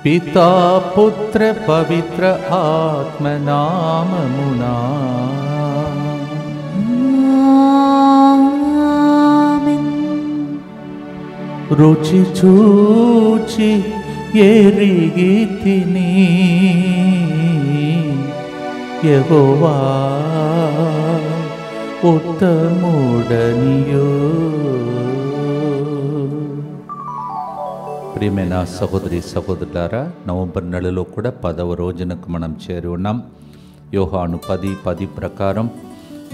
పితా పుత్ర పవిత్ర ఆత్మనామమునా. రుచి చూచి ఎరిగి తిని యెహోవా ఉత్తముడనియో. ప్రియమైన సహోదరి సహోదరులారా, నవంబర్ నెలలో కూడా 10వ రోజునకు మనం చేరి ఉన్నాం. యోహాను 10:10 ప్రకారం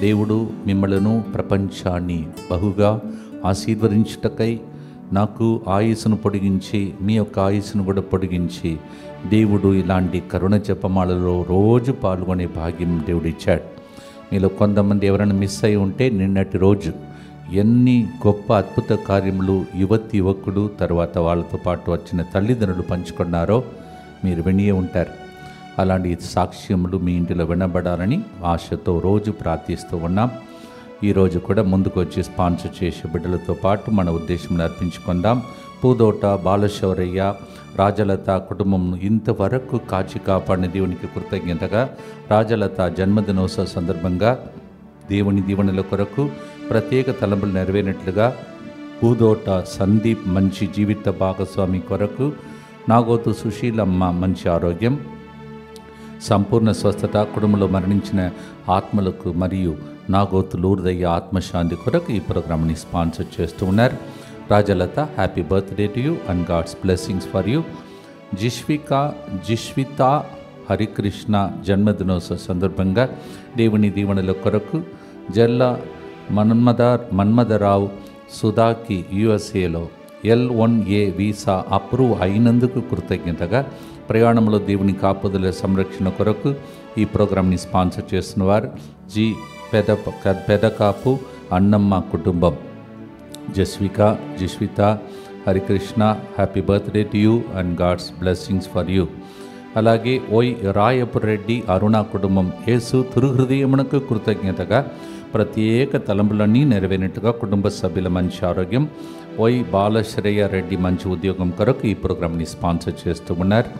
దేవుడు మిమ్మలను ప్రపంచాన్ని బహుగా ఆశీర్వదించుటకై నాకు ఆయుస్సును పొడిగించి మీ యొక్క ఆయుస్సును కూడా పొడిగించి దేవుడు ఇలాంటి కరుణ జపమాలలో రోజు పాల్గొనే భాగ్యం దేవుడు ఇచ్చాడు. మీలో కొంతమంది ఎవరైనా మిస్ అయి ఉంటే నిన్నటి రోజు ఎన్ని గొప్ప అద్భుత కార్యములు యువకుడు తర్వాత వాళ్ళతో పాటు వచ్చిన తల్లిదండ్రులు పంచుకున్నారో మీరు వినియే ఉంటారు. అలాంటి సాక్ష్యములు మీ ఇంటిలో వినబడాలని ఆశతో రోజు ప్రార్థిస్తూ ఉన్నాం. ఈరోజు కూడా ముందుకు వచ్చి స్పాన్సర్ చేసే బిడ్డలతో పాటు మన ఉద్దేశంలో అర్పించుకుందాం. పూదోట బాలశౌరయ్య, రాజలత కుటుంబం ఇంతవరకు కాచి కాపాడిన దేవునికి కృతజ్ఞతగా రాజలత జన్మదినోత్సవ సందర్భంగా దేవుని దీవెనల కొరకు ప్రత్యేక తలంపులు నెరవేరినట్లుగా పూదోట సందీప్ మంచి జీవిత భాగస్వామి కొరకు, నాగోతు సుశీలమ్మ మంచి ఆరోగ్యం, సంపూర్ణ స్వస్థత, కుటుంబంలో మరణించిన ఆత్మలకు మరియు నాగోతు లూర్దయ్య ఆత్మశాంతి కొరకు ఈ ప్రోగ్రామ్ని స్పాన్సర్ చేస్తూ ఉన్నారు. Rajalatha, happy birthday to you and God's blessings for you. Jishvitha Harikrishna జన్మదినోత్సవ సందర్భంగా దేవుని దీవెనల కొరకు జల్లా మన్మథరావు సుధాకి యుఎస్ఏలో L1A వీసా అప్రూవ్ అయినందుకు కృతజ్ఞతగా ప్రయాణంలో దేవుని కాపుదల సంరక్షణ కొరకు ఈ ప్రోగ్రామ్ని స్పాన్సర్ చేస్తున్నవారు పెదకాపు అన్నమ్మ కుటుంబం. Jishvitha Harikrishna, happy birthday to you and God's blessings for you. అలాగే రాయపు రెడ్డి అరుణ కుటుంబం యేసు తిరుహృదయమునకు కృతజ్ఞతగా ప్రత్యేక తలంపులన్నీ నెరవేరినట్టుగా కుటుంబ సభ్యుల మంచి ఆరోగ్యం. బాలశ్రేయ రెడ్డి మంచి ఉద్యోగం కొరకు ఈ ప్రోగ్రామ్ని స్పాన్సర్ చేస్తూ ఉన్నారు.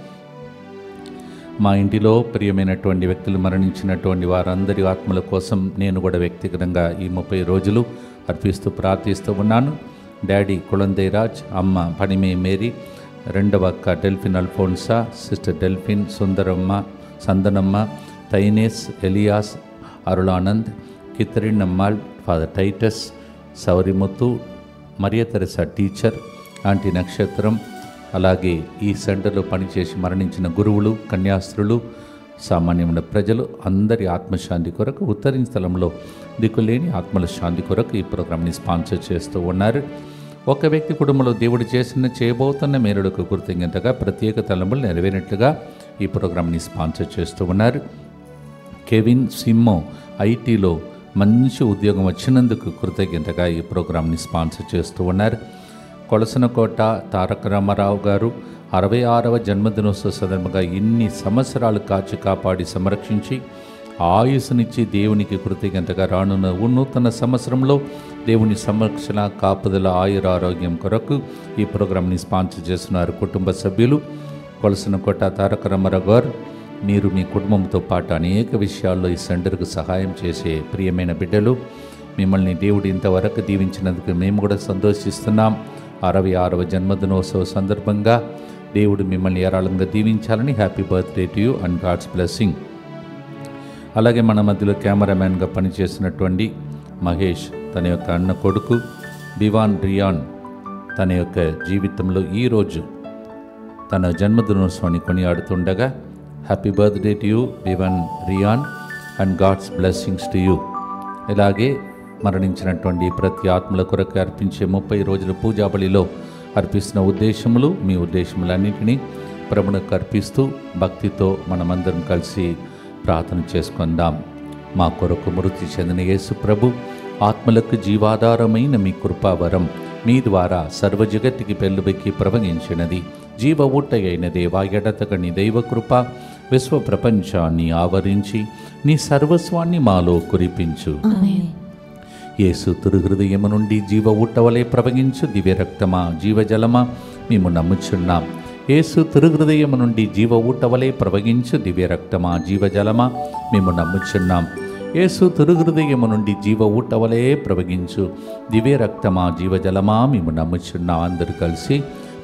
మా ఇంటిలో ప్రియమైనటువంటి వ్యక్తులు మరణించినటువంటి వారందరి ఆత్మల కోసం నేను కూడా వ్యక్తిగతంగా ఈ 30 రోజులు అర్పిస్తూ ప్రార్థిస్తూ ఉన్నాను. డాడీ కుళందేరాజ్, అమ్మ పనిమే మేరీ, రెండవ అక్క Delphin Alphonsa, sister Delphin, Sundaramma, Sandanamma, తైనేస్, Elias, Arulanand, Catherine Ammal, father Titus, Sowrimuthu, Maria Teresa teacher, aunty నక్షత్రం, అలాగే ఈ సెంటర్లో పనిచేసి మరణించిన గురువులు, కన్యాస్త్రులు, సామాన్యమైన ప్రజలు అందరి ఆత్మశాంతి కొరకు, ఉత్తరీయ స్థలంలో దిక్కులేని ఆత్మల శాంతి కొరకు ఈ ప్రోగ్రామ్ని స్పాన్సర్ చేస్తూ ఉన్నారు. ఒక వ్యక్తి కుటుంబంలో దేవుడు చేయబోతున్న మేలులకు కృతజ్ఞతగా ప్రత్యేక తలంపులు నెరవేరినట్లుగా ఈ ప్రోగ్రామ్ని స్పాన్సర్ చేస్తూ ఉన్నారు. కెవిన్ సిమ్మో ఐటీలో మంచి ఉద్యోగం వచ్చినందుకు కృతజ్ఞతగా ఈ ప్రోగ్రామ్ని స్పాన్సర్ చేస్తూ ఉన్నారు. కొలసనకోట తారక రామారావు గారు 66వ జన్మదినోత్సవ సందర్భంగా ఇన్ని సంవత్సరాలు కాచి కాపాడి సంరక్షించి ఆయుస్సునిచ్చి దేవునికి కృతజ్ఞతగా రానున్న నూతన సంవత్సరంలో దేవుని సంరక్షణ కాపుదల ఆయురారోగ్యం కొరకు ఈ ప్రోగ్రామ్ని స్పాన్సర్ చేస్తున్నారు. కుటుంబ సభ్యులు కొలసనకోట తారక రామారావు గారు, మీరు మీ కుటుంబంతో పాటు అనేక విషయాల్లో ఈ సెంటర్కు సహాయం చేసే ప్రియమైన బిడ్డలు, మిమ్మల్ని దేవుడు ఇంతవరకు దీవించినందుకు మేము కూడా సంతోషిస్తున్నాం. 66వ జన్మదినోత్సవ సందర్భంగా దేవుడు మిమ్మల్ని ఏరాళంగా దీవించాలని happy birthday to you and God's blessing. అలాగే మన మధ్యలో కెమెరామ్యాన్గా పనిచేసినటువంటి మహేష్, తన యొక్క అన్న కొడుకు బివాన్ రియాన్ తన యొక్క జీవితంలో ఈరోజు తన జన్మదినోత్సవాన్ని కొనియాడుతుండగా happy birthday to you Bevan Ryan and God's blessings to you. ఇలాగే మరణించినటువంటి ప్రతి ఆత్మల కొరకు అర్పించే 30 రోజుల పూజాబలిలో అర్పిస్తున్న ఉద్దేశములు, మీ ఉద్దేశములన్నింటినీ ప్రభువుకు అర్పిస్తూ భక్తితో మనమందరం కలిసి ప్రార్థన చేసుకుందాం. మా కొరకు మృతి చెందిన యేసు ప్రభు ఆత్మలకు జీవాధారమైన మీ కృపావరం మీ ద్వారా సర్వజగత్తుకి పెళ్ళుబెక్కి ప్రవహించినది. జీవ ఊట అయిన దేవా, ఎడతగని దైవ కృప విశ్వ ప్రపంచాన్ని ఆవరించి నీ సర్వస్వాన్ని మాలో కురిపించు. యేసు తిరుహృదయము నుండి జీవ ఊట వలె ప్రవహించు దివ్య రక్తమా, జీవజలమా, మేము నమ్ముచున్నాం. యేసు తిరుహృదయము నుండి జీవ ఊటవలే ప్రవహించు దివ్య రక్తమా జీవజలమా మేము నమ్ముచున్నాం. యేసు తిరుహృదయము నుండి జీవ ఊటవలే ప్రవహించు దివ్య రక్తమా జీవజలమా మేము నమ్ముచున్నాం. అందరూ కలిసి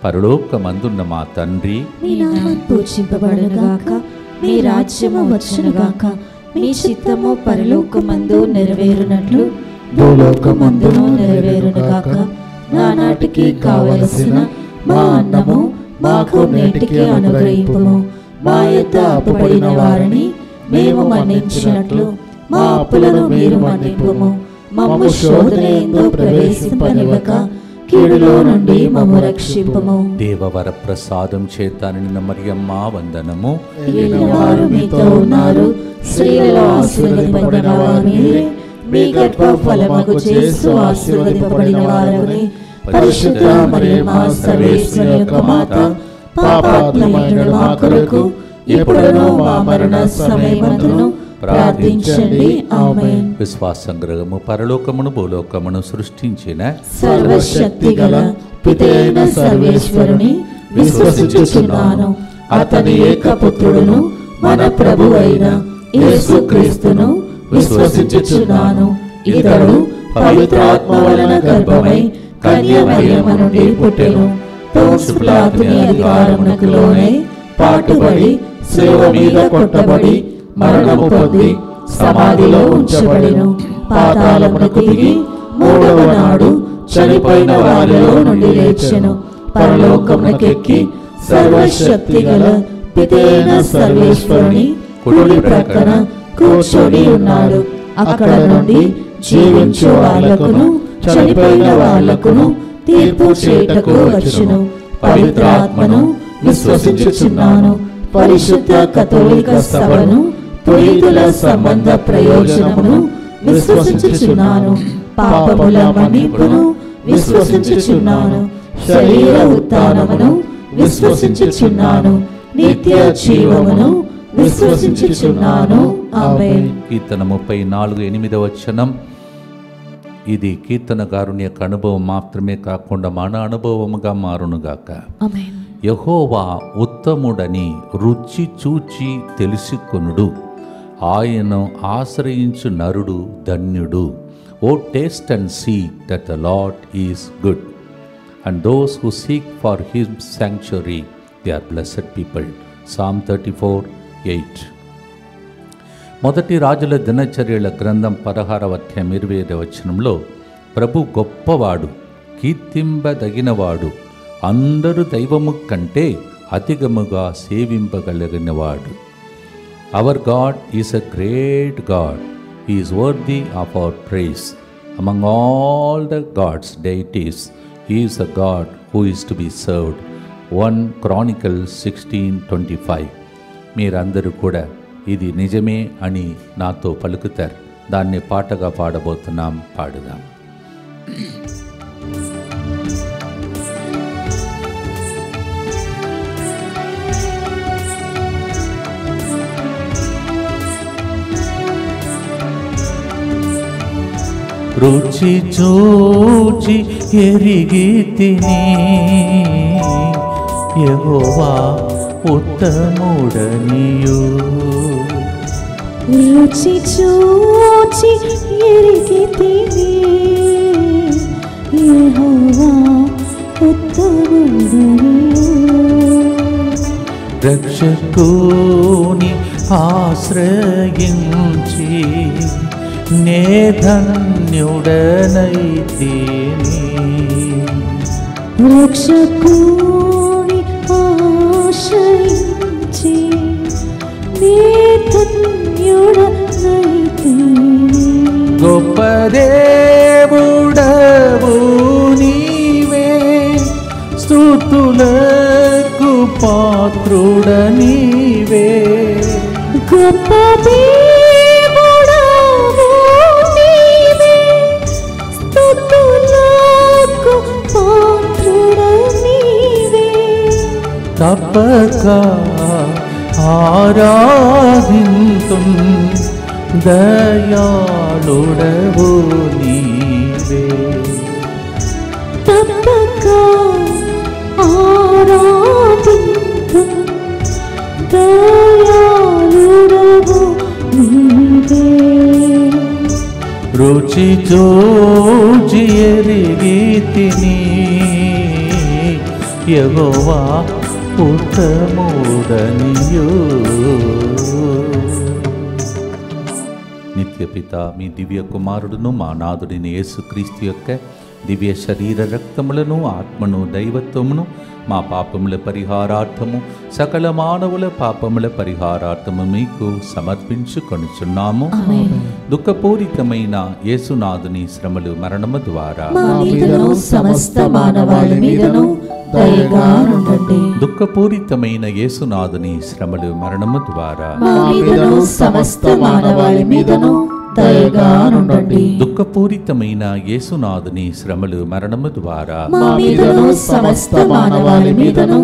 పరలోకమందున్న మా తండ్రి, మీ నామం పూజింపబడునుగాక, మీ రాజ్యము వచ్చునుగాక, మీ చిత్తము పరలోకమందు నెరవేరునట్లు భూలోకమందును నెరవేరునుగాక. నానాటికి కావలసిన మా అన్నము మాకు నేటికి అనుగ్రహింపుము. మా యొద్ద అప్పుపడిన వారిని మేము మన్నించినట్లు మా అప్పులను మీరు మన్నింపుము. మమ్ము శోధనయందు ప్రవేశింపనివ్వక కీడులో నుండి మమ్ము రక్షింపుము. దేవవర ప్రసాదం చేత నిన్న మరియమ్మ వందనము. వారు మీతో ఉన్నారు, స్త్రీలలో ఆశీర్వదింపబడిన వారు మీరే, మీ గర్భ ఫలమగు యేసు ఆశీర్వదింపబడిన వారని. పరిశుద్ధ మరియమ్మ సర్వేశ్వరి యొక్క మాత, పాపాత్ములైన మా కొరకు ఇప్పుడును మా మరణ సమయమందును ప్రార్థించండి. ఆమేన్. విశ్వాస సంగ్రహము. పరలోకమును భూలోకమును సృష్టించిన సర్వశక్తి గల పితైన సర్వేశ్వరుని విశ్వసించుచున్నాను. అతని ఏకపుత్రుడును మన ప్రభు అయిన యేసుక్రీస్తును విశ్వసించుచున్నాను. ఇతడు పవిత్రాత్మ వలన గర్భమై కన్య మరియమ్మ నుండి పుట్టెను. పోన్సు పిలాతుని అధికారమునకు లోనై పాటుబడి శిలువ మీద కొట్టబడి మరణము పొంది సమాధిలో ఉంచబడెను. పాతాళమునకు దిగి మూడవ నాడు చనిపోయిన వారిలో నుండి లేచెను. పరలోకమునకెక్కి సర్వశక్తి గల పితైన సర్వేశ్వరుని కుడి ప్రక్కన కూర్చొని ఉన్నాడు. అక్కడ నుండి జీవించు వాళ్లకును చనిపోయిన వాళ్లకును తీర్పు చేయుటకు వచ్చును. పవిత్రాత్మను విశ్వసించుచున్నాను. పరిశుద్ధ కథోలిక సభను, పునీతుల సంబంధ ప్రయోజనమును విశ్వసించుచున్నాను. పాపముల మన్నింపును విశ్వసించుచున్నాను. శరీర ఉత్థానమును విశ్వసించుచున్నాను. నిత్య జీవమును విశ్వసించుచున్నాను. ఆమేన్. కీర్తన 34:8 వచనం. ఇది కీర్తనకారుని యొక్క అనుభవం మాత్రమే కాకుండా మన అనుభవముగా మారునుగాక. ఆమేన్. యెహోవా ఉత్తముడని రుచి చూచి తెలుసుకొనుడు, ఆయనను ఆశ్రయించు నరుడు ధన్యుడు. O taste and see that the Lord is good, and those who seek for his sanctuary they are blessed people. Psalm 34:8. మొదటి రాజుల దినచర్యల గ్రంథం 16వ అధ్యాయం 25వ వచనంలో, ప్రభు గొప్పవాడు, కీర్తింపదగినవాడు, అందరు దైవము కంటే అధికముగా సేవింపగలిగినవాడు. Our God is a great God, he is worthy of our praise. Among all the gods deities he is a God who is to be served. 1 Chronicles 16:25. మీరందరూ కూడా ఇది నిజమే అని నాతో పలుకుతారు. దాన్ని పాటగా పాడబోతున్నాం, పాడుదాం. రుచి చూచి ఎరిగి తిని యెహోవా ఉత్తముడనియు. రుచి చూచి ఎరిగి తిని యెహోవా ఉత్తముడనియు. రక్షకుని ఆశ్రయించి నే ధన్యుడనైతిని. రక్షకుని ఆశ్రయించి నే ధన్యుడనైతిని. గొప్ప దేవుడవు నీవే, స్తుతులకు పాత్రుడ నీవే. గొప్ప దేవుడవు నీవే, స్తుతులకు పాత్రుడ నీవే. తప్పక ఆరాధింతుం దయాళుడవు నీవే. తప్పక ఆరాధింతుం చూచి ఎరిగితిని యెహోవా ఉత్తముడనియు. నిత్యపిత మీ దివ్య కుమారుడును మా నాథుడిని యేసుక్రీస్తు యొక్క దివ్య శరీర రక్తములను ఆత్మను దైవత్వమును మా పాపముల పరిహారార్థము సకల మానవుల పాపముల పరిహారార్థము మీకు సమర్పించుకొనుచున్నాము. దుఃఖపూరితమైన యేసునాథుని శ్రమలు మరణము ద్వారా సమస్త మానవాళి మీదను దయగా నుండండి. దుఃఖపూరితమైన యేసునాథుని శ్రమలు మరణము ద్వారా సమస్త మానవాళి మీదను దయగా నుండండి. దుఃఖపూరితమైన యేసునాథుని శ్రమలు మరణము ద్వారా సమస్త మానవాళి మీదను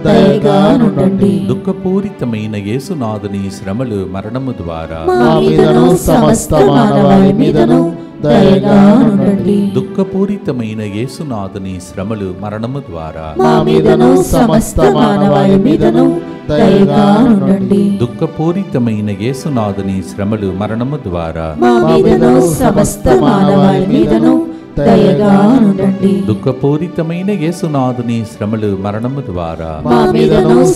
దయగా నుండండి. దుఃఖపూరితమైన యేసునాథుని శ్రమలు మరణము ద్వారా సమస్త మానవాళి మీదను దయగా నుండండి. దుఃఖపూరితమైన యేసునాథుని శ్రమలు మరణము ద్వారా సమస్త మానవాళి మీదను దయగా నుండండి. దుఃఖపూరితమైన యేసునాథుని శ్రమలు మరణము ద్వారా సమస్త మానవాళి మీదను దయగా నుండండి. దుఃఖపూరితమైన యేసునాథుని శ్రమలు మరణము ద్వారా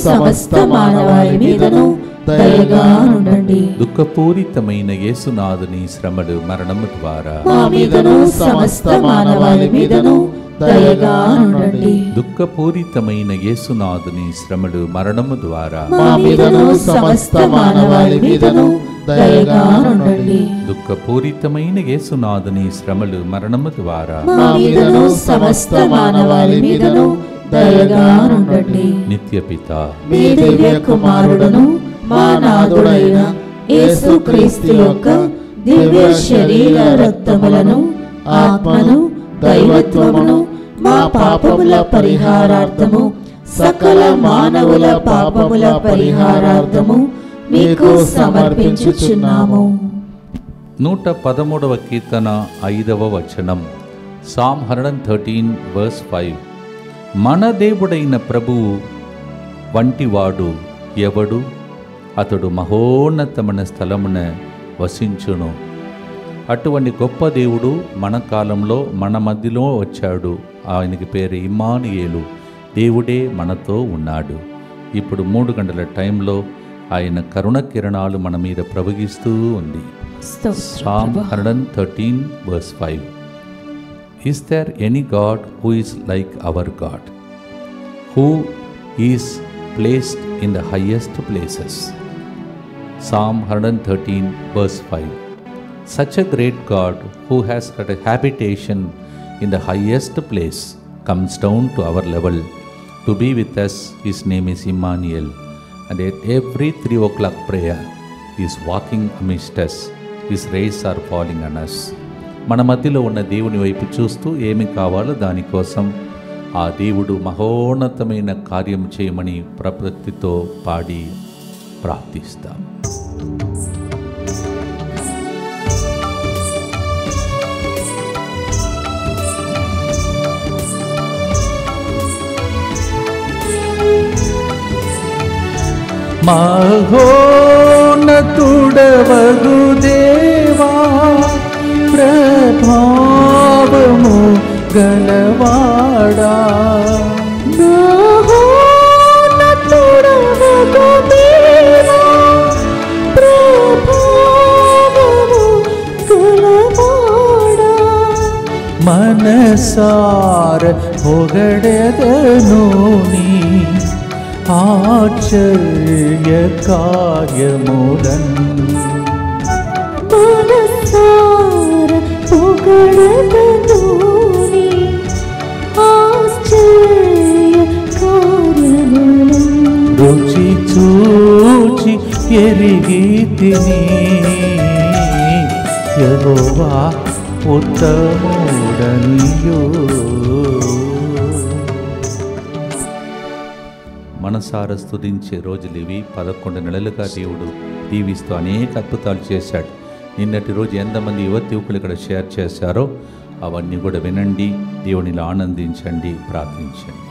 సమస్త మానవాళి మీదను దయగా నుండండి. దుఃఖపూరితమైన యేసునాథుని శ్రమలు మరణము ద్వారా సమస్త మానవాళి మీదను దయగా నుండండి. దుఃఖపూరితమైన యేసునాథుని శ్రమలు మరణము ద్వారా సమస్త మానవాళి మీదను దయగా నుండండి. దుఃఖపూరితమైన యేసునాథుని శ్రమలు మరణము ద్వారా సమస్త మానవాళి మీదను దయగా నుండండి. నిత్యపిత మీ దివ్య కుమారుడును మా నాథుడైన యేసుక్రీస్తు యొక్క దివ్య శరీర రక్తములను ఆత్మను దైవత్వమును మా పాపముల పరిహారార్థము సకల మానవుల పాపముల పరిహారార్థము మీకు సమర్పించుచున్నాము. 113వ కీర్తన 5వ వచనం. Psalm 113 verse 5. మన దేవుడైన ప్రభువు వంటివాడు ఎవడు? అతడు మహోన్నతమైన స్థలమున వసించును. అటువంటి గొప్ప దేవుడు మన కాలంలో మన మధ్యలో వచ్చాడు. ఆయనకి పేరు ఇమ్మానుయేలు, దేవుడే మనతో ఉన్నాడు. ఇప్పుడు 3 గంటల టైంలో ఆయన కరుణ కిరణాలు మన మీద ప్రవహిస్తూ ఉంది. Psalm 113 verse 5. Is there any God who is like our God, who is placed in the highest places? Psalm 113 verse 5. Such a great God who has got a habitation in the highest place comes down to our level to be with us. His name is Emmanuel, and at every 3 o'clock prayer he is walking amidst us. His rays are falling on us. మన మధ్యలో ఉన్న దేవుని వైపు చూస్తూ ఏమి కావాలో దానికోసం ఆ దేవుడు మహోన్నతమైన కార్యం చేయమని ప్రవృత్తితో పాడి ప్రార్థిస్తాం. మహోన్నతుడవగు దేవా, ప్రభావము గలవాడా, మహోన్నతుడవగు దేవా, ప్రభావము గలవాడా, మనసార పొగడెదను నీ ఆశ్చర్య కార్యములను. మనసార పొగడెదను నీ ఆశ్చర్య కార్యములను. రుచి చూచి ఎరిగితిని యెహోవా ఉత్తముడనియు. మనసార స్తుతించే రోజులు ఇవి. 11 నెలలుగా దేవుడు దీవిస్తూ అనేక అద్భుతాలు చేశాడు. నిన్నటి రోజు ఎంతమంది యువకులు ఇక్కడ షేర్ చేశారో అవన్నీ కూడా వినండి, దేవునిలో ఆనందించండి, ప్రార్థించండి.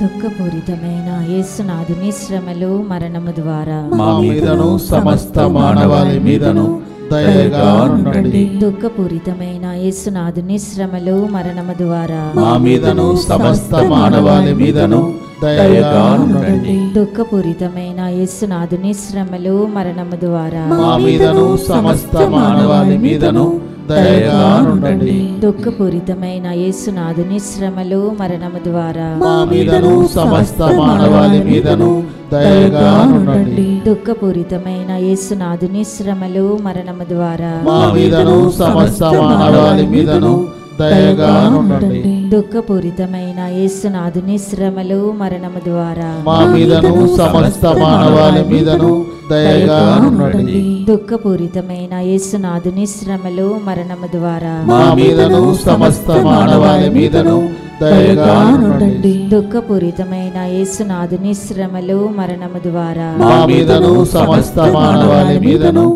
దుఃఖపూరితమైన యేసునాథుని శ్రమలు మరణము ద్వారా మా మీదను సమస్త మానవాళి మీదను దయగా ఉండండి. దుఃఖపూరితమైన యేసునాథుని శ్రమలు మరణము ద్వారా మా మీదను సమస్త మానవాళి మీదను దయగా ఉండండి. దుఃఖపూరితమైన యేసునాథుని శ్రమలు మరణము ద్వారా మా మీదను సమస్త మానవాళి మీదను దయగా ఉండండి. దుఃఖపూరితమైన యేసునాథుని శ్రమలు మరణము ద్వారా మా మీదను సమస్త మానవాళి మీదను దయగా ఉండండి. దుఃఖపూరితమైన యేసునాథుని శ్రమలు మరణము ద్వారా మా మీదను సమస్త మానవాళి మీదను దయగా ఉండండి. దుఃఖపూరితమైన యేసునాథుని శ్రమలు మరణము ద్వారా మా మీదను సమస్త మానవాళి మీదను దయగా ఉండండి. దుఃఖపూరితమైన యేసునాథుని శ్రమలు మరణము ద్వారా మా మీదను సమస్త మానవాళి మీదను దయగా ఉండండి. దుఃఖపూరితమైన యేసునాథుని శ్రమలు మరణము ద్వారా మా మీదను సమస్త మానవాళి మీదను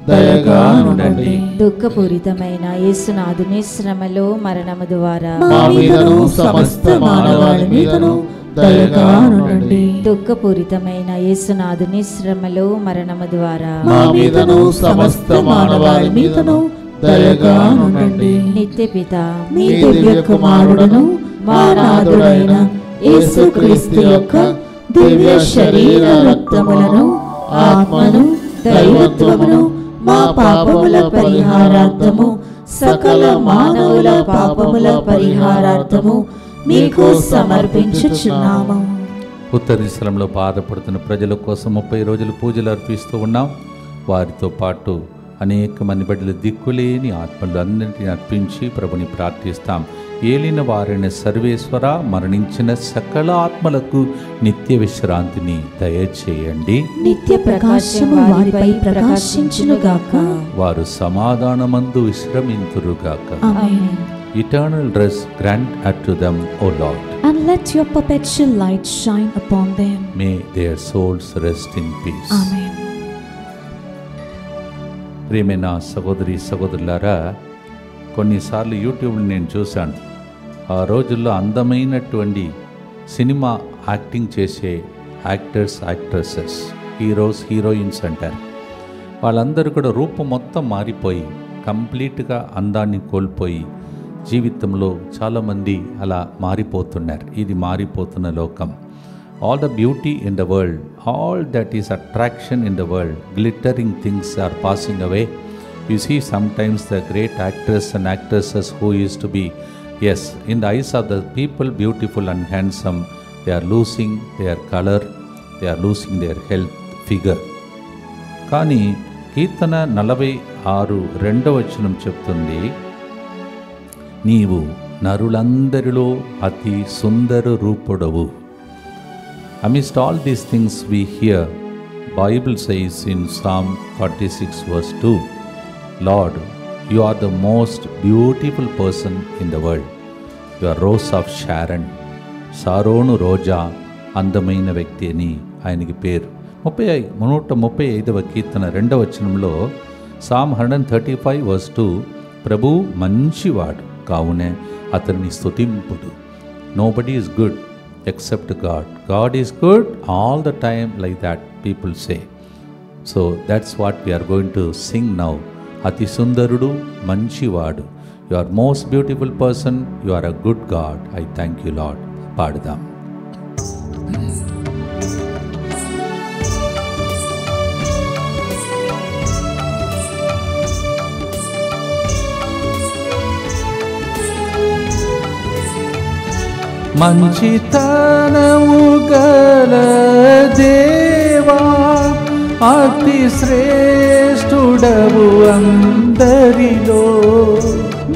దయగా ఉండండి. దుఃఖపూరితమైన యేసునాథుని శ్రమలు మరణము ద్వారా మా మీదను సమస్త మానవాళి మీదను దయగా ఉండండి. దుఃఖపూరితమైన యేసునాథుని శ్రమలు మరణము ద్వారా మా మీదను సమస్త మానవాళి మీదను దయగా ఉండండి. నిత్య పిత మీ దివ్య కుమారుడును మా నాథుడైన యేసుక్రీస్తు యొక్క దివ్య శరీర రక్తములను ఆత్మను దైవత్వమును మా పాపముల పరిహారార్థము సకల మానవుల పాపముల పరిహారార్థము మీకు సమర్పించుచున్నాము. ఉత్తరీశ్వరంలో బాధపడుతున్న ప్రజల కోసం 30 రోజులు పూజలు అర్పిస్తూ ఉన్నాం. వారితో పాటు అనేక మంది బిడ్డలు దిక్కులేని ఆత్మలు అన్నింటినీ అర్పించి ప్రభుని ప్రార్థిస్తాం. ఏలిన వారైన సర్వేశ్వర, మరణించిన సకల ఆత్మలకు నిత్య విశ్రాంతిని దయచేయండి. నిత్య ప్రకాశము వారిపై ప్రకాశించునుగాక. వారు సమాధానమందు విశ్రమింతురుగాక. ఆమేన్. Eternal rest grant unto them, O Lord. And let your perpetual light shine upon them. May their souls rest in peace. Amen. ప్రియమైన సహోదరి సహోదరులారా, కొన్నిసార్లు యూట్యూబ్లో నేను చూశాను. ఆ రోజుల్లో అందమైనటువంటి సినిమా యాక్టింగ్ చేసే యాక్టర్స్, యాక్ట్రెసెస్, హీరోస్, హీరోయిన్స్ అంటారు. వాళ్ళందరూ కూడా రూపం మొత్తం మారిపోయి కంప్లీట్గా అందాన్ని కోల్పోయి జీవితంలో చాలామంది అలా మారిపోతున్నారు. ఇది మారిపోతున్న లోకం. All the beauty in the world, all that is attraction in the world, glittering things are passing away. You see sometimes the great actors and actresses who used to be, yes, in the eyes of the people beautiful and handsome, they are losing their color, they are losing their health figure. కానీ కీర్తన 46:2 చెప్తుంది, నీవు నరులందరిలో అతి సుందర రూపుడవు. Amidst all these things we hear, Bible says in Psalm 46:2, Lord, you are the most beautiful person in the world. You are Rose of Sharon. సారోను రోజా, అందమైన వ్యక్తి అని ఆయనకి పేరు. 135వ కీర్తన 2 Psalm 135:2, ప్రభు మంచివాడు కావునే అతన్ని స్తుతింపుడు. Nobody is good except God. God is good all the time, like that people say. So that's what we are going to sing now. Ati sundarudu manchivadu. You are most beautiful person. You are a good God. I thank you, Lord. Paadudam. మంచితనము గల దేవా, అతి శ్రేష్ఠుడవు అందరిలో.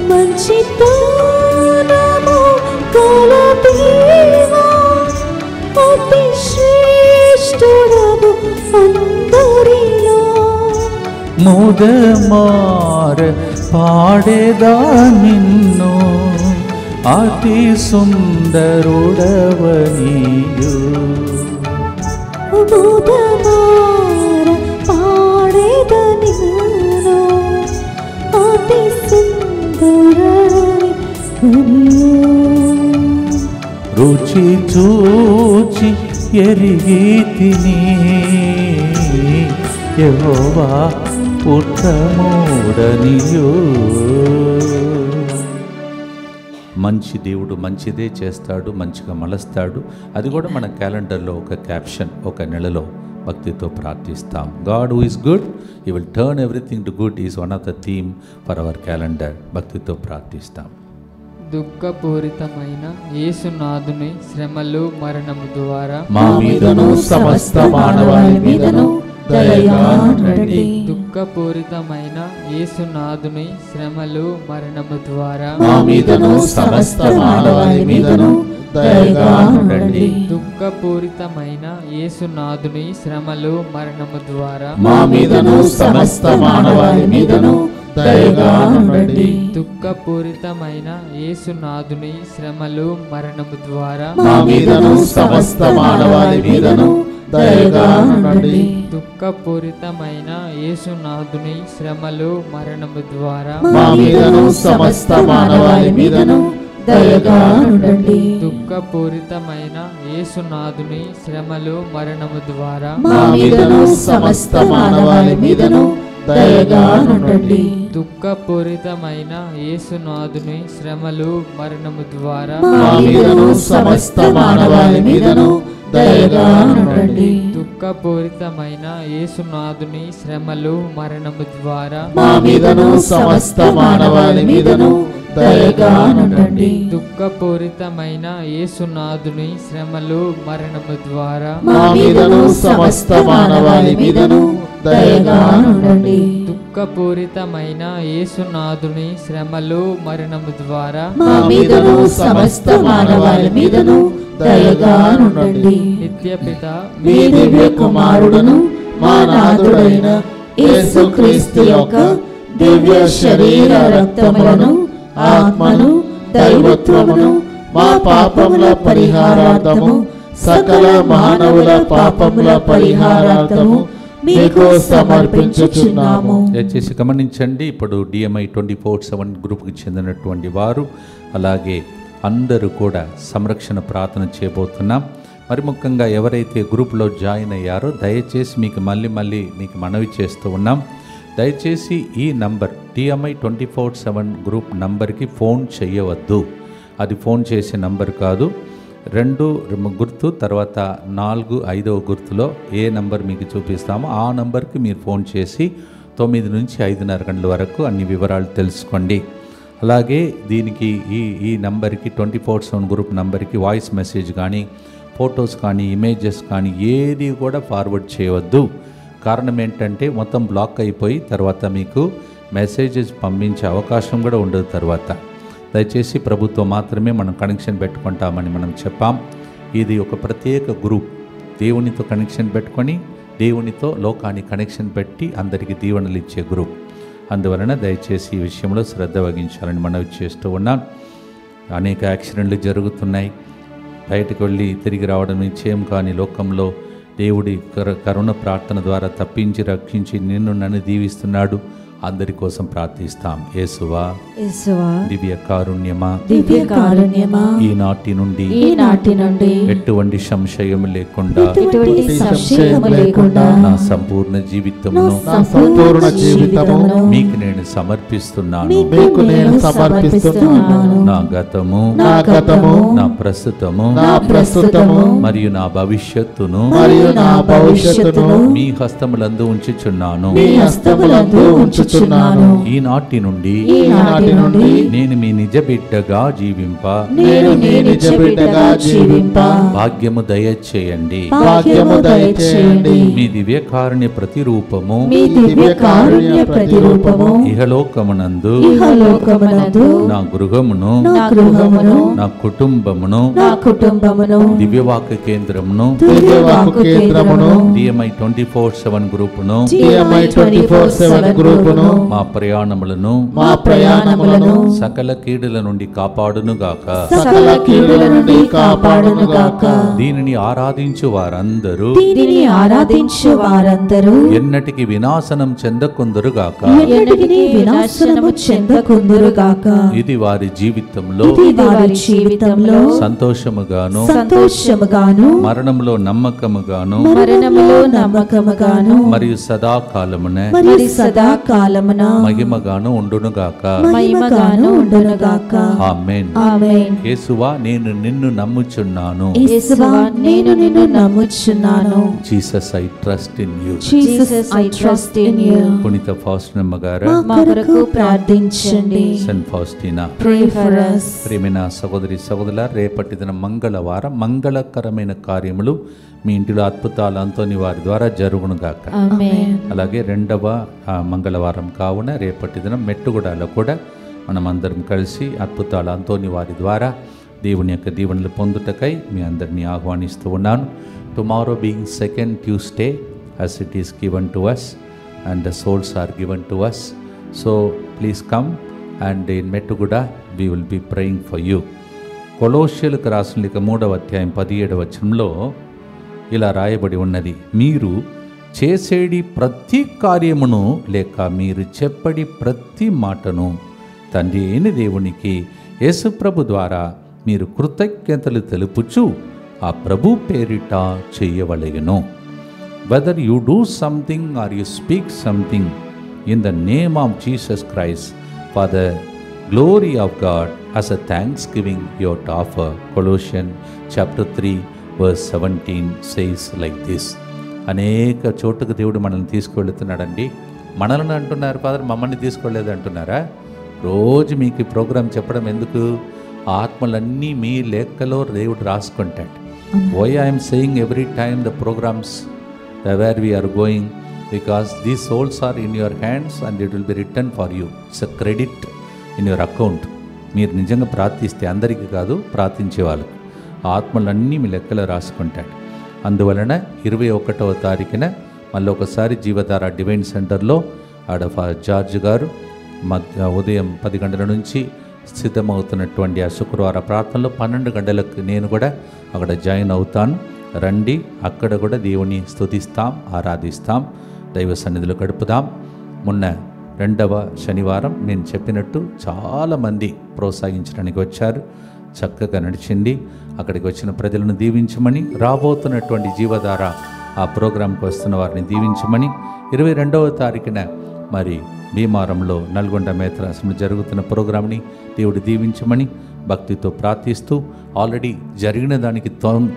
మంచితనము గల దేవా, అతి శ్రేష్ఠుడవు అందరిలో. ముదమార పాడేదా నిన్ను, అతి సుందరుడవనియు. ముదమార పాడేదా నిన్ను, అతి సుందరుడవనియు. రుచి చూచి ఎరిగి తిని యెహోవా ఉత్తముడనియు. మంచి దేవుడు మంచిదే చేస్తాడు, మంచిగా మలస్తాడు. అది కూడా మన క్యాలెండర్లో ఒక క్యాప్షన్, ఒక నెలలో భక్తితో ప్రార్థిస్తాం. God who is good, he will turn everything to good is one of the theme for hour calendar. భక్తితో ప్రార్థిస్తాం. దుఃఖపూరితమైన యేసునాథుని శ్రమలు మరణము ద్వారా మా మీదను సమస్త మానవాళి మీదను దయగా ఉండండి. దుఃఖపూరితమైన యేసునాథుని శ్రమలు మరణము ద్వారా మా మీదను సమస్త మానవాళి మీదను దయగా ఉండండి. దుఃఖపూరితమైన యేసునాథుని శ్రమలు మరణము ద్వారా మా మీదను సమస్త మానవాళి మీదను దయగా ఉండండి. దుఃఖపూరితమైన యేసునాథుని శ్రమలు మరణము ద్వారా మా మీదను సమస్త మానవాళి మీదను దయగా ఉండండి. దుఃఖపూరితమైన యేసునాథుని శ్రమలు మరణము ద్వారా మా మీదను సమస్త మానవాళి మీదను దయగా ఉండండి. దుఃఖపూరితమైన యేసునాథుని శ్రమలు మరణము ద్వారా మా మీదను సమస్త మానవాళి మీదను దయగా ఉండండి. దుఃఖపూరితమైన యేసునాథుని శ్రమలు మరణము ద్వారా మా మీదను సమస్త మానవాళి మీదను దయగా ఉండండి. దుఃఖపూరితమైన యేసునాథుని శ్రమలు మరణము ద్వారా మా మీదను సమస్త మానవాళి మీదను దయగా ఉండండి. దుఃఖపూరితమైన యేసునాథుని శ్రమలు మరణము ద్వారా మా మీదను సమస్త మానవాళి మీదను దయగా ఉండండి. దుఃఖపూరితమైన యేసునాథుని శ్రమలు మరణము ద్వారా మా మీదను సమస్త మానవాళి మీదను దయగా ఉండండి. నిత్యపిత మీ దివ్య కుమారుడును మా నాథుడైన యేసుక్రీస్తు యొక్క దివ్య శరీర రక్తములను, ఆత్మను, దైవత్వమును మా పాపముల పరిహారార్థము, సకల మానవుల పాపముల పరిహారార్థము మీకు సమర్పించుచున్నాము. దయచేసి గమనించండి, ఇప్పుడు DMI 24/7 గ్రూప్కి చెందినటువంటి వారు అలాగే అందరూ కూడా సంరక్షణ ప్రార్థన చేయబోతున్నాం. మరి ముఖ్యంగా ఎవరైతే గ్రూప్లో జాయిన్ అయ్యారో దయచేసి మీకు మళ్ళీ మీకు మనవి చేస్తూ ఉన్నాం. దయచేసి ఈ నంబర్ DMI 24/7 గ్రూప్ నంబర్కి ఫోన్ చేయవద్దు. అది ఫోన్ చేసే నంబర్ కాదు. 2 గుర్తు తర్వాత 4 5వ గుర్తులో ఏ నంబర్ మీకు చూపిస్తామో ఆ నంబర్కి మీరు ఫోన్ చేసి 9 నుంచి 5:30 గంటల వరకు అన్ని వివరాలు తెలుసుకోండి. అలాగే దీనికి ఈ నంబర్కి 24/7 గ్రూప్ నంబర్కి వాయిస్ మెసేజ్ కానీ, ఫొటోస్ కానీ, ఇమేజెస్ కానీ ఏది కూడా ఫార్వర్డ్ చేయవద్దు. కారణం ఏంటంటే మొత్తం బ్లాక్ అయిపోయి తర్వాత మీకు మెసేజెస్ పంపించే అవకాశం కూడా ఉండదు. తర్వాత దయచేసి ప్రభుత్వం మాత్రమే మనం కనెక్షన్ పెట్టుకుంటామని మనం చెప్పాం. ఇది ఒక ప్రత్యేక గ్రూప్. దేవునితో కనెక్షన్ పెట్టుకొని దేవునితో లోకానికి కనెక్షన్ పెట్టి అందరికీ దీవెనలు ఇచ్చే గ్రూప్. అందువలన దయచేసి ఈ విషయంలో శ్రద్ధ వహించాలని మనవి చేస్తూ ఉన్నాం. అనేక యాక్సిడెంట్లు జరుగుతున్నాయి. బయటకు వెళ్ళి తిరిగి రావడం నిశ్చయం కాని లోకంలో దేవుడి కరుణ ప్రార్థన ద్వారా తప్పించి రక్షించి నన్ను దీవిస్తున్నాడు. అందరి కోసం ప్రార్థిస్తాం. యేసువా, దివ్య కారుణ్యమా, ఈనాటి నుండి ఎటువంటి సంశయం లేకుండా నా సంపూర్ణ జీవితమును మీకు నేను సమర్పిస్తున్నాను. నా గతము, నా ప్రస్తుతము మరియు నా భవిష్యత్తును మీ హస్తములందు ఉంచుచున్నాను. ఈనాటి నుండి నేను మీ నిజ బిడ్డగా జీవింప భాగ్యము దయచేయండి. మీ దివ్య కారుణ్య ప్రతిరూపము ఇహలోకమునందు నా గృహమును, నా కుటుంబమును, దివ్యవాక్య కేంద్రమును, DMI 24/7 గ్రూపును మమ్ములను మా ప్రయాణములను మా ప్రయాణములను సకల కీడుల నుండి కాపాడునుగాక. సకల కీడుల నుండి కాపాడునుగాక. దీనిని ఆరాధించు వారందరూ దీనిని ఆరాధించు వారందరూ ఎన్నటికి వినాశనం చెందకుందురుగాక. ఎన్నటికీ వినాశనము చెందకుందురుగాక. ఇది వారి జీవితంలో ఇది వారి జీవితంలో సంతోషముగాను సంతోషముగాను మరణంలో నమ్మకముగాను మరణములో నమ్మకముగాను మరియు సదాకాలమున మరి సదాకాలమున మహిమగాను ఉండునుగాక. మహిమగాను ఉండునుగాక. ఆమేన్. ఆమేన్. యేసువా నేను నిన్ను నమ్ముచున్నాను. యేసువా నేను నిన్ను నమ్ముచున్నాను. Jesus I trust in you. Jesus I trust in you. పునీత ఫౌస్టినమ్మ గారు, మా కొరకు ప్రార్థించండి. Saint Faustina. Pray for us. ప్రియమైన సహోదరి సహోదరుల, రేపటి దిన మంగళవారం మంగళకరమైన కార్యములు మీ ఇంటిలో అద్భుతాలు అంతోని వారి ద్వారా జరుగునుగాక. ఆమేన్. అలాగే రెండవ మంగళవారం కావున రేపటి దినం మెట్టుగూడలో కూడా మనం అందరం కలిసి అద్భుతాలు అంతోని వారి ద్వారా దేవుని యొక్క దీవెనలు పొందుటకై మీ అందరినీ ఆహ్వానిస్తూ ఉన్నాను. Tomorrow being second Tuesday as it is given to us and the souls are given to us, so please come and in Mettuguda we will be praying for you. కొలోస్యలకు రాసిన లేఖ 3వ అధ్యాయం 17వ వచనంలో ఇలా రాయబడి ఉన్నది, మీరు చేసేడి ప్రతి కార్యమును లేక మీరు చెప్పడి ప్రతి మాటను తండ్రి అయిన దేవునికి యేసుప్రభు ద్వారా మీరు కృతజ్ఞతలు తెలుపుచు ఆ ప్రభు పేరిట చేయవలెను. Whether you do something or you speak something in the name of Jesus Christ for the glory of God as a thanksgiving you ought to offer. Colossians chapter 3 verse 17 says like this. అనేక చోటుకు దేవుడు మనల్ని తీసుకువెళుతున్నాడండి. మనల్ని అంటున్నారు father, మమ్మల్ని తీసుకెళ్ళలేదు అంటున్నారా? రోజు మీకు ఈ ప్రోగ్రాం చెప్పడం ఎందుకు? ఆత్మలన్నీ మీ లెక్కలో దేవుడు రాసుకుంటాడు. Why I am saying every time the programs where we are going, because these souls are in your hands and it will be written for you. It's a credit in your account. మీరు నిజంగా ప్రార్థిస్తే, అందరికీ కాదు, ప్రార్థించే వాళ్ళకు ఆత్మలన్నీ మీ లెక్కలో రాసుకుంటాడు. అందువలన 21వ తారీఖున మళ్ళీ ఒకసారి జీవధార డివైన్ సెంటర్లో ఆడ జార్జ్ గారు ఉదయం 10 గంటల నుంచి సిద్ధమవుతున్నటువంటి ఆ శుక్రవార ప్రార్థనలో 12 గంటలకు నేను కూడా అక్కడ జాయిన్ అవుతాను. రండి, అక్కడ కూడా దేవుని స్తుతిస్తాం, ఆరాధిస్తాం, దైవ సన్నిధిలో గడుపుదాం. మొన్న 2వ శనివారం నేను చెప్పినట్టు చాలామంది ప్రోత్సహించడానికి వచ్చారు. చక్కగా నడిచింది. అక్కడికి వచ్చిన ప్రజలను దీవించమని, రాబోతున్నటువంటి జీవధార ఆ ప్రోగ్రాంకి వస్తున్న వారిని దీవించమని, 22వ తారీఖున మరి భీమారంలో నల్గొండ మేత్రాసంలో జరుగుతున్న ప్రోగ్రాంని దేవుడు దీవించమని భక్తితో ప్రార్థిస్తూ, ఆల్రెడీ జరిగిన దానికి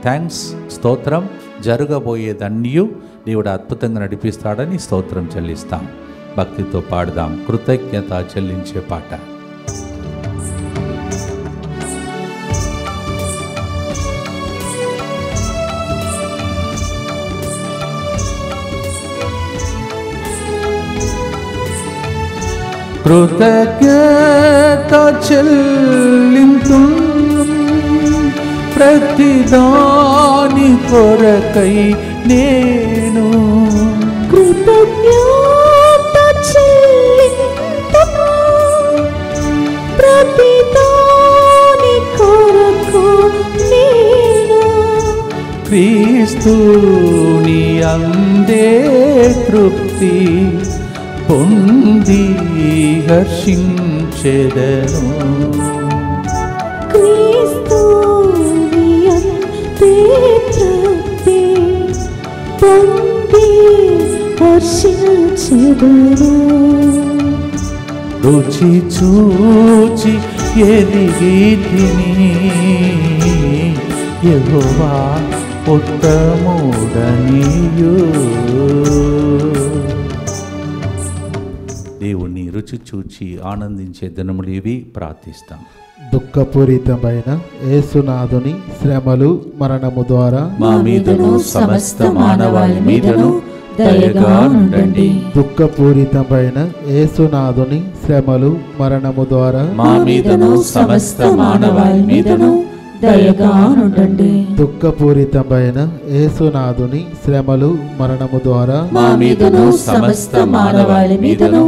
థ్యాంక్స్, స్తోత్రం, జరగబోయేదన్నీ దేవుడు అద్భుతంగా నడిపిస్తాడని స్తోత్రం చెల్లిస్తాం. భక్తితో పాడదాం కృతజ్ఞత చెల్లించే పాట. కృతజ్ఞత చెల్లింతు ప్రతిదాని కొరకై నేను, కృతజ్ఞత చెల్లింతు ప్రతిదాని కొరకు నేను, క్రీస్తుని అందే తృప్తి పొంది హర్షించెదను, క్రీస్తుని అందే తృప్తి పొంది హర్షించెదను. రుచి చూచి ఎదిగితిని యెహోవా ఉత్తముడనియు. దేవుని రుచి చూచి ఆనందించే దినములు ఇవి. ప్రార్థిస్తాం. దుఃఖపూరితమైన యేసునాథుని శ్రమలు మరణము ద్వారా మా మీదను సమస్త మానవాళి మీదను దయగా ఉండండి. దుఃఖపూరితమైన యేసునాథుని శ్రమలు మరణము ద్వారా మా మీదను సమస్త మానవాళి మీదను దయగా ఉండండి. దుఃఖపూరితమైన యేసునాథుని శ్రమలు మరణము ద్వారా మా మీదను సమస్త మానవాళి మీదను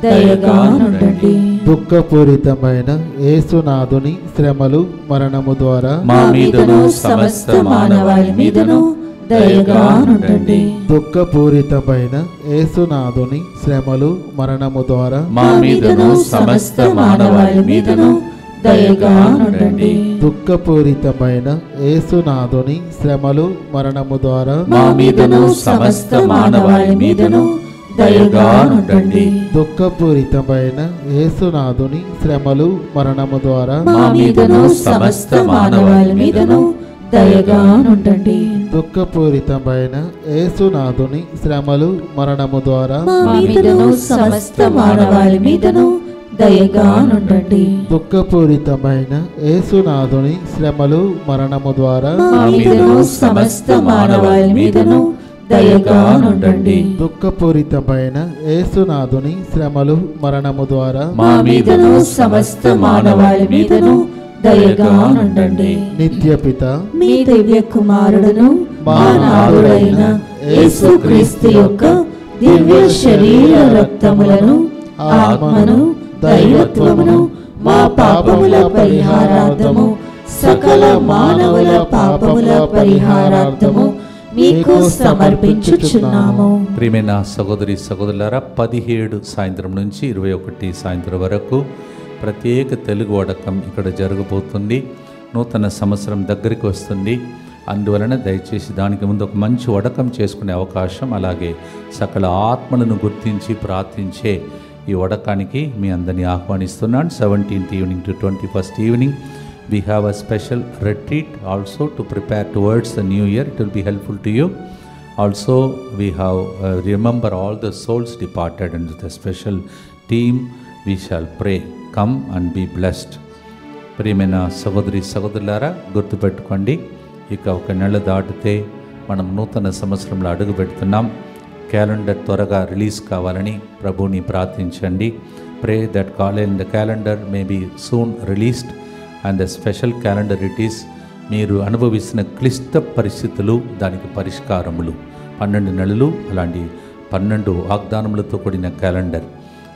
దయగా నుండండి. దుఃఖపూరితమైన యేసునాథుని శ్రమలు మరణము ద్వారా మా మీదను సమస్త మానవాళి మీదను దయగా నుండండి. దుఃఖపూరితమైన యేసునాథుని శ్రమలు మరణము ద్వారా మా మీదను సమస్త మానవాళి మీదను దయగా నుండండి. దుఃఖపూరితమైన యేసునాథుని శ్రమలు మరణము ద్వారా మా మీదను సమస్త మానవాళి మీదను దయగా నుండండి. దుఃఖపూరితమైన యేసునాథుని శ్రమలు మరణము ద్వారా మా మీదను సమస్త మానవాళి మీదను దయగా నుండండి. దుఃఖపూరితమైన యేసునాథుని శ్రమలు మరణము ద్వారా మా మీదను సమస్త మానవాళి మీదను దయగా నుండండి. దుఃఖపూరితమైన యేసునాథుని శ్రమలు మరణము ద్వారా మా మీదను సమస్త మానవాళి మీదను దయగా నుండండి. దుఃఖపూరితమైన యేసునాథుని శ్రమలు మరణము ద్వారా మా మీదను సమస్త మానవాళి మీదను దయగా నుండండి. నిత్యపిత మీ దివ్య కుమారుడును మా నాథుడైన యేసుక్రీస్తు యొక్క దివ్య శరీర రక్తములను ఆత్మను దైవత్వమును మా పాపముల పరిహారార్థము సకల మానవుల పాపముల పరిహారార్థము మీకు సమర్పించుచున్నాము. ప్రియమైన సహోదరి సహోదరులారా, 17 సాయంత్రం నుంచి 21 సాయంత్రం వరకు ప్రత్యేక తెలుగు వడకం ఇక్కడ జరగబోతుంది. నూతన సంవత్సరం దగ్గరికి వస్తుంది. అందువలన దయచేసి దానికి ముందు ఒక మంచి వడకం చేసుకునే అవకాశం, అలాగే సకల ఆత్మలను గుర్తించి ప్రార్థించే ఈ వడకానికి మీ అందరినీ ఆహ్వానిస్తున్నాను. 17th evening to 21st evening we have a special retreat also to prepare towards the new year. It will be helpful to you. Also we have remember all the souls departed, and with a special team we shall pray. Come and be blessed. ప్రియమైన సహోదరి సహోదరులారా, గుర్తుపెట్టుకోండి, ఇక ఒక నెల దాటితే మనం నూతన సంవత్సరంలో అడుగు పెడుతున్నాం. క్యాలెండర్ త్వరగా రిలీజ్ కావాలని ప్రభుని ప్రార్థించండి. Pray that the calendar may be soon released, and the special calendar it is. మీరు అనుభవిస్తున్న క్లిష్ట పరిస్థితులు, దానికి పరిష్కారములు, 12 నెలలు, అలాంటి 12 వాగ్దానములతో కూడిన calendar.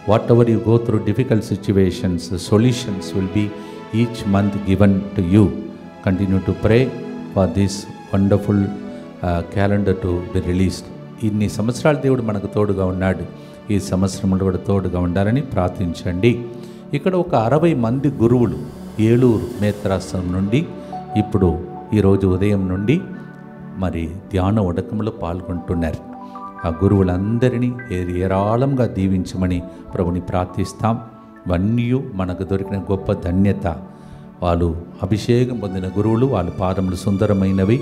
Whatever you go through difficult situations, the solutions will be each month given to you. Continue to pray for this wonderful calendar to be released. ఇన్ని సంవత్సరాలు దేవుడు మనకు తోడుగా ఉన్నాడు. ఈ సంవత్సరంలో కూడా తోడుగా ఉండాలని ప్రార్థించండి. ఇక్కడ ఒక 60 మంది గురువులు ఏలూరు మేత్రాశ్రమం నుండి ఇప్పుడు ఈరోజు ఉదయం నుండి మరి ధ్యాన ఉడకంలో పాల్గొంటున్నారు. ఆ గురువులందరినీ ఏరాళంగా దీవించమని ప్రభుని ప్రార్థిస్తాం. ఇవన్నీ మనకు దొరికిన గొప్ప ధన్యత. వాళ్ళు అభిషేకం పొందిన గురువులు, వాళ్ళ పాదములు సుందరమైనవి.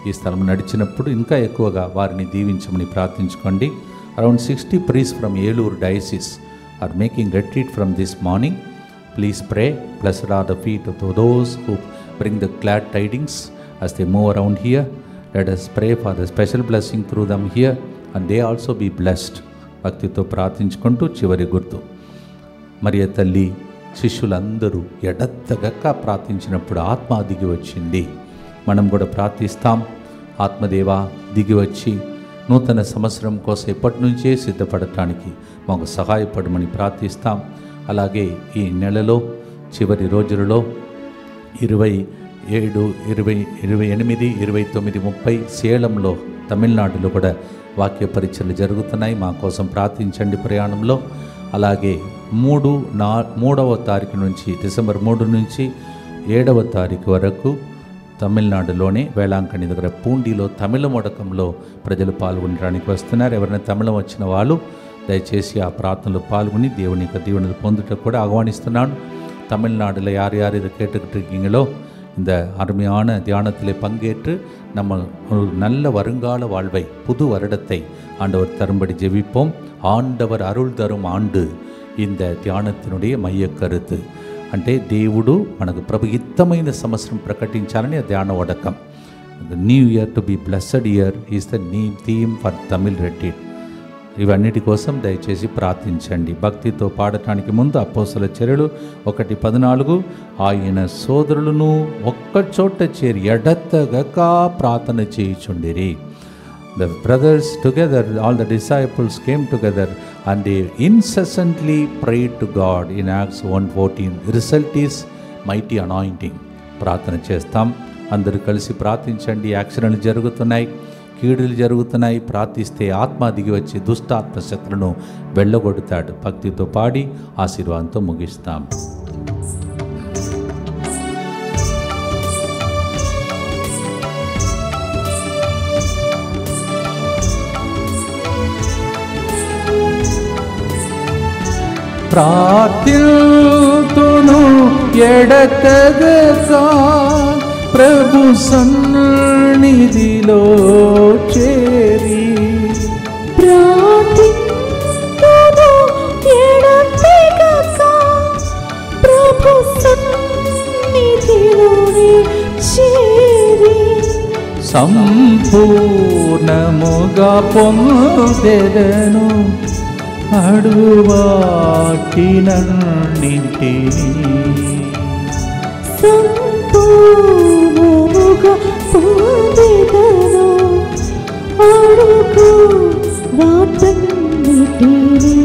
ఈ స్థలం నడిచినప్పుడు ఇంకా ఎక్కువగా వారిని దీవించమని ప్రార్థించుకోండి. Around 60 priests from Eluru diocese are making retreat from this morning. Please pray. Blessed are the feet of those who bring the glad tidings as they move around here. Let us pray for the special blessing through them here, and they also be blessed. భక్తితో ప్రార్థించుకుంటూ చివరి గుర్తు, మరియ తల్లి శిష్యులందరూ ఎడతెగక ప్రార్థించినప్పుడు ఆత్మ దిగి వచ్చింది. మనం కూడా ప్రార్థిస్తాం. ఆత్మదేవ దిగి వచ్చి నూతన సంవత్సరం కోసం ఎప్పటి నుంచే సిద్ధపడటానికి మాకు సహాయపడమని ప్రార్థిస్తాం. అలాగే ఈ నెలలో చివరి రోజులలో 27, 20, 28, 29, 30 సేలంలో తమిళనాడులో కూడా వాక్య పరీక్షలు జరుగుతున్నాయి. మా కోసం ప్రార్థించండి ప్రయాణంలో. అలాగే 3వ తారీఖు నుంచి డిసెంబర్ 3 నుంచి 7వ తారీఖు వరకు తమిళనాడులోనే వేళాంకణి దగ్గర పూండిలో తమిళ మొడకంలో ప్రజలు పాల్గొనడానికి వస్తున్నారు. ఎవరైనా తమిళం వచ్చిన వాళ్ళు దయచేసి ఆ ప్రార్థనలో పాల్గొని దేవుని యొక్క దీవెనలు పొందుటకు కూడా ఆహ్వానిస్తున్నాను. தமிழ்நாடுல யார் யார் இதை கேட்டுக்கிட்டு இருக்கீங்களோ இந்த அருமையான தியானத்திலே பங்கேற்று நம்ம ஒரு நல்ல வருங்கால வாழ்வை, புது வருடத்தை ஆண்டவர் தரும்படி ஜெபிப்போம். ఆండవర్ అరుள் తரும் ఆండు இந்த ధ్యానத்தினுடைய மைய కరుతు అంటే దేవుడు మనకు ప్రభుహితమైన సంవత్సరం ప్రకటించాలని ఆ ధ్యాన వడకం. New year to be blessed year is the theme for Tamil retreat. ఇవన్నిటి కోసం దయచేసి ప్రార్థించండి. భక్తితో పాడటానికి ముందు అపోస్తలుల చర్యలు 1:14 ఆయన సోదరులను ఒక్కచోట చేరి ఎడతెగక ప్రార్థన చేయుచుండిరి. The brothers together, all the disciples came together and they incessantly prayed to God in Acts 1:14. The result is mighty anointing. ప్రార్థన చేస్తాం, అందరూ కలిసి ప్రార్థించండి. యాక్సిడెంట్లు జరుగుతున్నాయి, కీడులు జరుగుతున్నాయి. ప్రార్థిస్తే ఆత్మ దిగి వచ్చి దుష్టాత్మ శక్తులను వెళ్ళగొడతాడు. భక్తితో పాడి ఆశీర్వాదంతో ముగిస్తాం. ప్రార్థిల్తును ఎడతెగక ప్రభు సన్నిధిలో చేరి, ప్రార్థిల్తును ఎడతెగక ప్రభు సన్నిధిలో చేరి, సంపూర్ణముగా పొందెదను అడువాటినన్నింటినీ, సంపూర్ణముగా పొందెదను అడుగు వాటన్నిటినీ,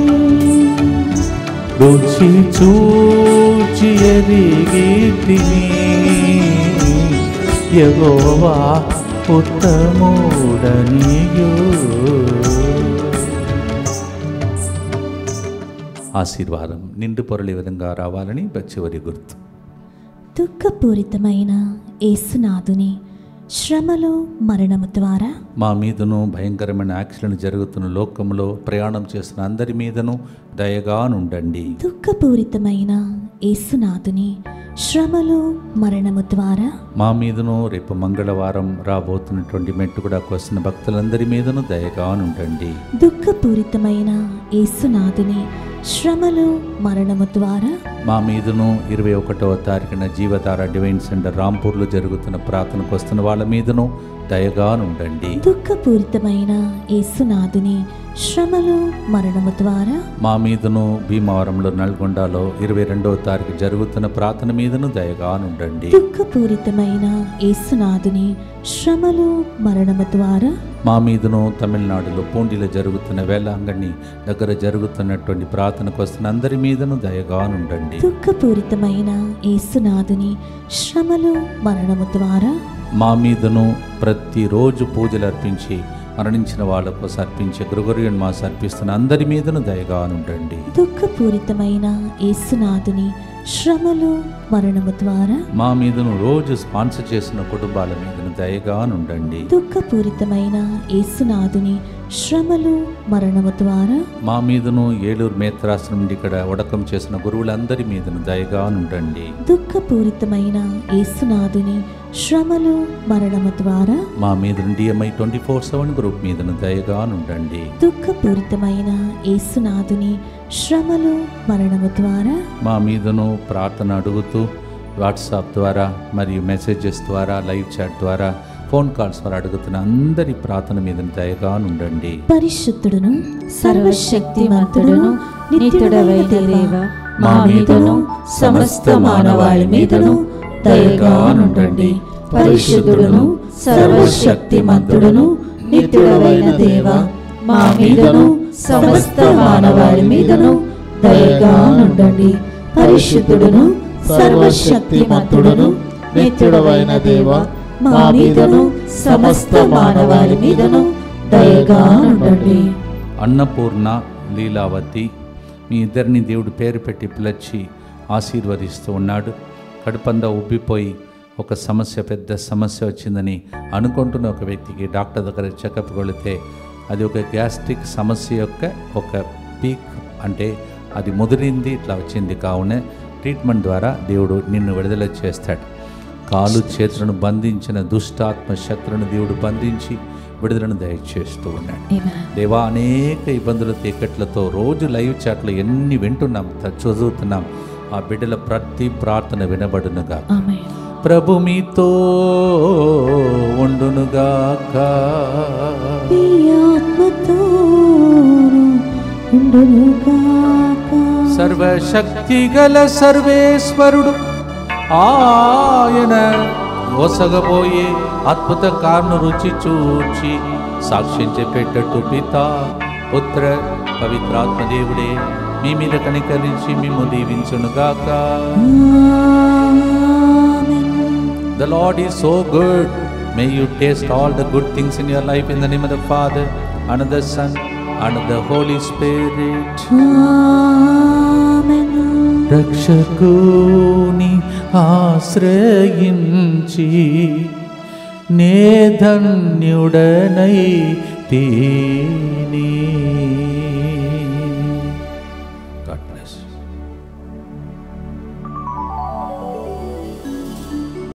రుచి చూచి ఎరిగితిని యెహోవా ఉత్తముడనియు. ఆశీర్వాదం నిండు పొరలి విధంగా రావాలని చివరి గుర్తు. దుఃఖపూరితమైన యేసునాథుని శ్రమలో మరణము ద్వారా మా మీదను భయంకరమైన యాక్సిడెంట్ జరుగుతున్న లోకంలో ప్రయాణం చేస్తున్న అందరి మీదను దయగానుండండి. దుఃఖపూరితమైన యేసునాథుని శ్రమలో మరణము ద్వారా మా మీదను రేపు మంగళవారం రాబోతున్నటువంటి మెట్టుకుడాకు వస్తున్న భక్తులందరి మీదను దయగానుండండి. దుఃఖపూరితమైన యేసునాథుని శ్రమలో మరణము ద్వారా మా మీదను 21వ తారీఖున జీవధార డివైన్ సెంటర్ రాంపూర్లో జరుగుతున్న ప్రార్థనకు వస్తున్న వాళ్ళ మీదను దయగానుండండి. దుఃఖపూరితమైన యేసునాథుని శ్రమలో మరణము ద్వారా మా మీదను భీమవరంలో నల్గొండలో 22వ తారీఖు జరుగుతున్న ప్రార్థన మీదను దయగానుండండి. దుఃఖపూరితమైన యేసునాథుని శ్రమలో మరణము ద్వారా మా మీదను తమిళనాడులో పూండిలో జరుగుతున్న వేలాంగణి దగ్గర జరుగుతున్నటువంటి ప్రార్థనకు వస్తున్న అందరి మీదను దయగానుండండి. దుఃఖపూరితమైన యేసునాథుని శ్రమలో మరణము ద్వారా మా మీదను ప్రతిరోజు పూజలు అర్పించి మరణించిన వాళ్ళ కోసం అర్పించే గ్రెగోరియన్ మాస్ అర్పిస్తున్న అందరి మీదను దయగానుండండి. దుఃఖపూరితమైన యేసునాథుని శ్రమలో మరణము ద్వారా మా మీదను రోజు స్పాన్సర్ చేసిన కుటుంబాల మీదను దయగానుండండి. దుఃఖపూరితమైన యేసునాథుని శ్రమలో మరణము ద్వారా మా మీదను ఏలూరు మేత్రాశ్రమం నుండి ఇక్కడ ఉడకం చేసిన గురువులందరి మీదను దయగానుండండి. దుఃఖపూరితమైన యేసునాథుని శ్రమలో మరణము ద్వారా మా మీద DMI 24/7 గ్రూప్ మీదను దయగానుండండి. దుఃఖపూరితమైన యేసునాథుని శ్రమలో మరణము ద్వారా మా మీదను ప్రార్థన అడుగుతూ వాట్సాప్ ద్వారా మరియు మెసేజెస్ ద్వారా లైవ్ చాట్ ద్వారా ఫోన్ కాల్స్ ద్వారా అడుగుతున్న అందరి ప్రార్థన మీద దయగానుండండి. పరిశుద్ధుడును సర్వశక్తిమంతుడును నిత్యుడవైన దేవ, మా మీదను సమస్త మానవాళి మీదను దయగానుండండి. పరిశుద్ధుడును సర్వశక్తిమంతుడును నిత్యుడవైన దేవ, మా మీదను సమస్త మానవాళి మీదను దయగానుండండి. పరిశుద్ధుడును సర్వశక్తిమంతుడును నిత్యుడవైన దేవ, మా మీదను సమస్త మానవాళి మీదను దయగానుండండి. అన్నపూర్ణ, లీలావతి మీ ఇద్దరిని దేవుడు పేరు పెట్టి పిలిచి ఆశీర్వదిస్తూ ఉన్నాడు. కడుపందా ఉబ్బిపోయి ఒక సమస్య, పెద్ద సమస్య వచ్చిందని అనుకుంటున్న ఒక వ్యక్తికి డాక్టర్ దగ్గర చెకప్ వెళితే అది ఒక గ్యాస్ట్రిక్ సమస్య యొక్క ఒక పీక్, అంటే అది ముదిరింది, ఇట్లా వచ్చింది. కావున ట్రీట్మెంట్ ద్వారా దేవుడు నిన్ను విడుదల చేస్తాడు. కాలు చేతులను బంధించిన దుష్టాత్మ శక్తులను దేవుడు బంధించి విడుదలను దయచేస్తూ ఉన్నాడు. దేవా, అనేక ఇబ్బందుల తీకట్లతో రోజు లైవ్ చాట్లు ఎన్ని వింటున్నాం, చదువుతున్నాం. ఆ బిడ్డల ప్రతి ప్రార్థన వినబడునుగా. ప్రభు మీతో ఉండునుగాక. సర్వశక్తి గల సర్వేశ్వరుడు ఆయన ఒసగబోయే అద్భుత కార్ను రుచి చూచి సాక్ష్యం చెప్పేటట్టు పిత పుత్ర పవిత్రాత్మ దేవుడే మీ మీద కనికరించి మిమ్ము దీవించునుగాక. The Lord is so good. May you taste all the good things in your life in the name of the Father and of the Son and of the Holy Spirit. Amen. రక్షకుని ఆశ్రయించి నే ధన్యుడనై తీని